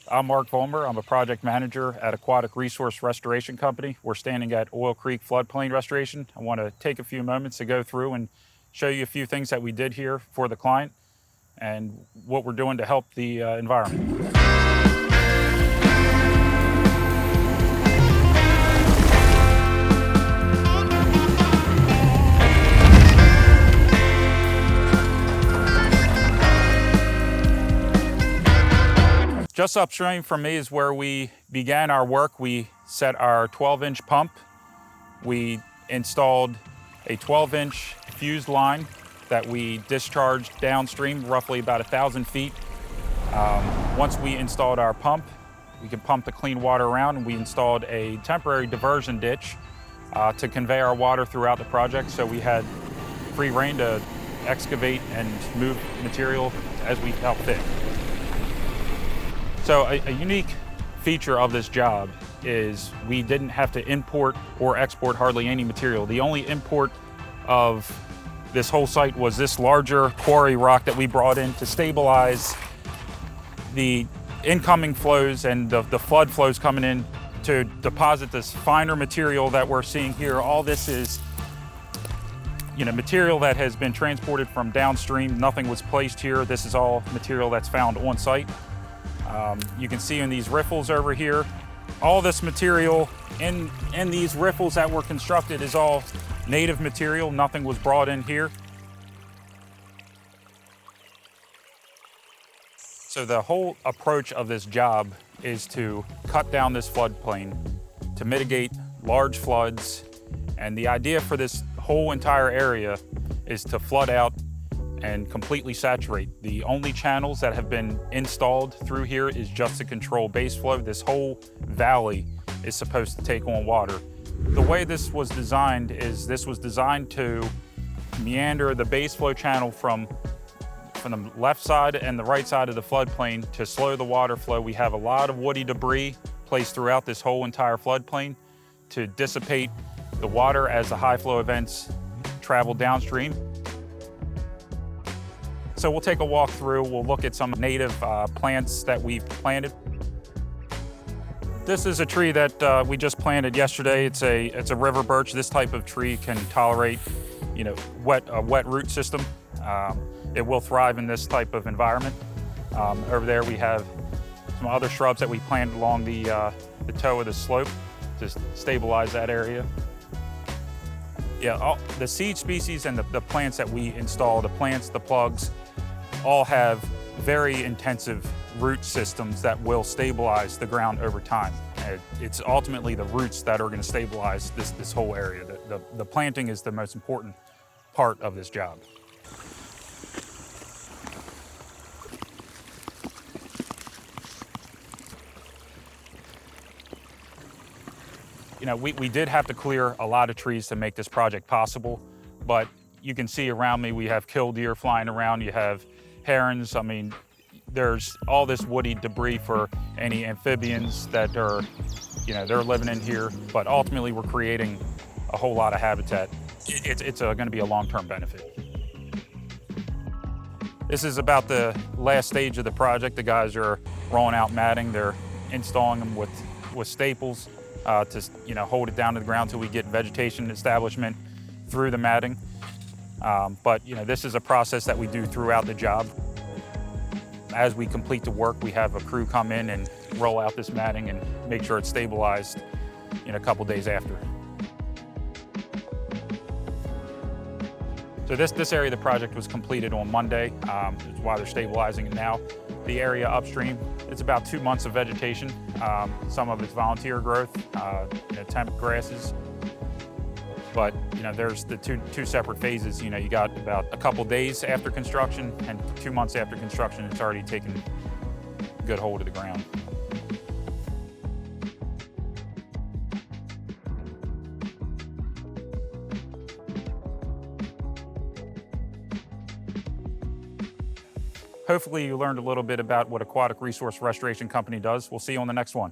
I'm Mark Vollmer. I'm a project manager at Aquatic Resource Restoration Company. We're standing at Oil Creek floodplain restoration. I want to take a few moments to go through and show you a few things that we did here for the client and what we're doing to help the environment. Just upstream from me is where we began our work. We set our 12-inch pump. We installed a 12-inch fused line that we discharged downstream, roughly about 1,000 feet. Once we installed our pump, we could pump the clean water around, and we installed a temporary diversion ditch to convey our water throughout the project, so we had free reign to excavate and move material as we felt fit. So a unique feature of this job is we didn't have to import or export hardly any material. The only import of this whole site was this larger quarry rock that we brought in to stabilize the incoming flows and the flood flows coming in to deposit this finer material that we're seeing here. All this is material that has been transported from downstream. Nothing was placed here. This is all material that's found on site. You can see in these riffles over here, all this material in these riffles that were constructed is all native material. Nothing was brought in here. So the whole approach of this job is to cut down this floodplain to mitigate large floods. And the idea for this whole entire area is to flood out and completely saturate. The only channels that have been installed through here is just to control base flow. This whole valley is supposed to take on water. The way this was designed is this was designed to meander the base flow channel from the left side and the right side of the floodplain to slow the water flow. We have a lot of woody debris placed throughout this whole entire floodplain to dissipate the water as the high flow events travel downstream. So we'll take a walk through, we'll look at some native plants that we've planted. This is a tree that we just planted yesterday. It's a river birch. This type of tree can tolerate a wet root system. It will thrive in this type of environment. Over there we have some other shrubs that we planted along the toe of the slope to stabilize that area. Yeah, all the seed species and the plants that we install, the plants, the plugs, all have very intensive root systems that will stabilize the ground over time. It's ultimately the roots that are going to stabilize this whole area. The planting is the most important part of this job. We did have to clear a lot of trees to make this project possible, but you can see around me we have killdeer flying around, you have herons. I mean, there's all this woody debris for any amphibians that are, they're living in here, but ultimately we're creating a whole lot of habitat. It's going to be a long-term benefit. This is about the last stage of the project. The guys are rolling out matting. They're installing them with staples to hold it down to the ground till we get vegetation establishment through the matting. But this is a process that we do throughout the job. As we complete the work, we have a crew come in and roll out this matting and make sure it's stabilized in a couple days after. So this area of the project was completed on Monday. That's why they're stabilizing it now. The area upstream, it's about 2 months of vegetation. Some of it's volunteer growth, temp grasses. But there's the two separate phases. You got about a couple days after construction, and 2 months after construction, it's already taken good hold of the ground. Hopefully you learned a little bit about what Aquatic Resource Restoration Company does. We'll see you on the next one.